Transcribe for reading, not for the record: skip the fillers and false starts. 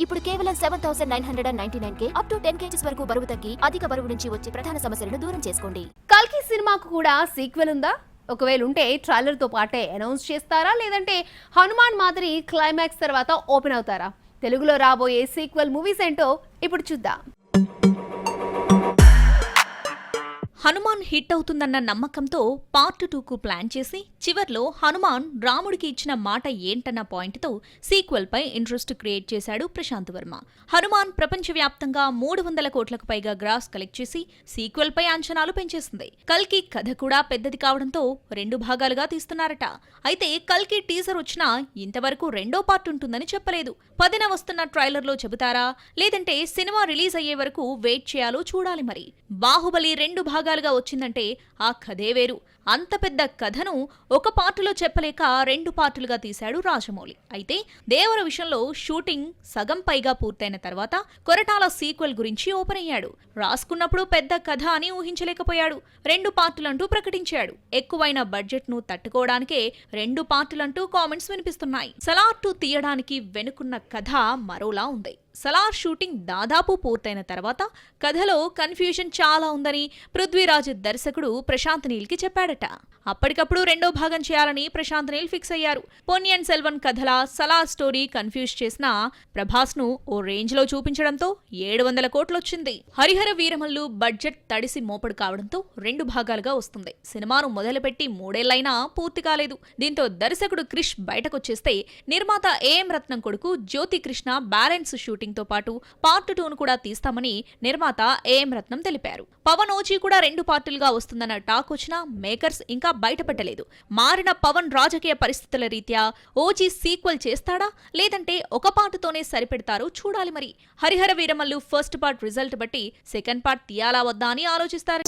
ఇప్పుడు కేవలం 7999K up to 10 kgs వరకు బరువు తగ్గి అధిక బరువు నుంచి వచ్చే ప్రధాన సమస్యలను దూరం చేసుకోండి. కల్కి సినిమాకు కూడా సీక్వెల్ ఉందా? ఒకవేళ ఉంటే ట్రైలర్ తో పాటే అనౌన్స్ చేస్తారా, లేదంటే హనుమాన్ మాదిరి క్లైమాక్స్ తర్వాత ఓపెన్ అవుతారా? తెలుగులో రాబోయే సీక్వెల్ మూవీస్ ఏంటో ఇప్పుడు చూద్దాం. హనుమాన్ హిట్ అవుతుందన్న నమ్మకంతో పార్ట్ 2కు ప్లాన్ చేసి చివర్లో హనుమాన్ రాముడికి ఇచ్చిన మాట ఏంటన్న పాయింట్తో సీక్వెల్ పై ఇంట్రెస్ట్ క్రియేట్ చేశాడు ప్రశాంత్ వర్మ. హనుమాన్ ప్రపంచవ్యాప్తంగా 300 కోట్లకు పైగా గ్రాస్ కలెక్ట్ చేసి సీక్వెల్ పై అంచనాలు పెంచేసింది. కల్కి కథ కూడా పెద్దది కావడంతో 2 భాగాలుగా తీస్తున్నారట. అయితే కల్కి టీజర్ వచ్చినా ఇంతవరకు రెండో పార్ట్ ఉంటుందని చెప్పలేదు. 10న వస్తున్న ట్రైలర్లో చెబుతారా, లేదంటే సినిమా రిలీజ్ అయ్యే వరకు వెయిట్ చేయాలో చూడాలి. మరి బాహుబలి 2 భాగాలుగా వచ్చిందంటే ఆ కథే వేరు. అంత పెద్ద కథను ఒక పార్టులో చెప్పలేక 2 పార్టులుగా తీశాడు రాజమౌళి. అయితే దేవర విషయంలో షూటింగ్ సగం పైగా పూర్తయిన తర్వాత కొరటాల సీక్వెల్ గురించి ఓపెన్ అయ్యాడు. రాసుకున్నప్పుడు పెద్ద కథ అని ఊహించలేకపోయాడు. 2 పార్టులంటూ ప్రకటించాడు. ఎక్కువైన బడ్జెట్ ను తట్టుకోవడానికే 2 పార్టులంటూ కామెంట్స్ వినిపిస్తున్నాయి. సలార్ 2 తీయడానికి వెనుకున్న కథ మరోలా ఉంది. సలార్ షూటింగ్ దాదాపు పూర్తయిన తర్వాత కథలో కన్ఫ్యూజన్ చాలా ఉందని పృథ్వీరాజ్ దర్శకుడు ప్రశాంత్ నీల్ కి చెప్పాడట. అప్పటికప్పుడు 2వ భాగం చేయాలని ప్రశాంత్ నీల్ ఫిక్స్ అయ్యారు. పొన్నియిన్ సెల్వన్ కథలా సలార్ స్టోరీ కన్ఫ్యూజ్ చేసిన ప్రభాస్ ను ఓ రేంజ్ లో చూపించడంతో 700 కోట్లొచ్చింది. హరిహర వీరమల్లు బడ్జెట్ తడిసి మోపడు కావడంతో 2 భాగాలుగా వస్తుంది. సినిమాను మొదలుపెట్టి 3 ఏళ్లైనా పూర్తి కాలేదు. దీంతో దర్శకుడు క్రిష్ బయటకొచ్చేస్తే నిర్మాత ఏఎం రత్నం కొడుకు జ్యోతి కృష్ణ బ్యాలెన్స్ షూటింగ్ తో పాటు పార్ట్ 2ను కూడా తీస్తామని నిర్మాత ఏఎం రత్నం తెలిపారు. పవన్ ఓజీ కూడా 2 పార్టులుగా వస్తుందన్న టాక్ వచ్చినా మేకర్స్ ఇంకా బయటపెట్టలేదు. మారిన పవన్ రాజకీయ పరిస్థితుల రీత్యా ఓజీ సీక్వెల్ చేస్తాడా, లేదంటే ఒక పార్టుతోనే సరిపెడతారో చూడాలి. మరి Harihara Veeramallu first part result బట్టి సెకండ్ పార్ట్ తీయాలా వద్దా అని ఆలోచిస్తారు.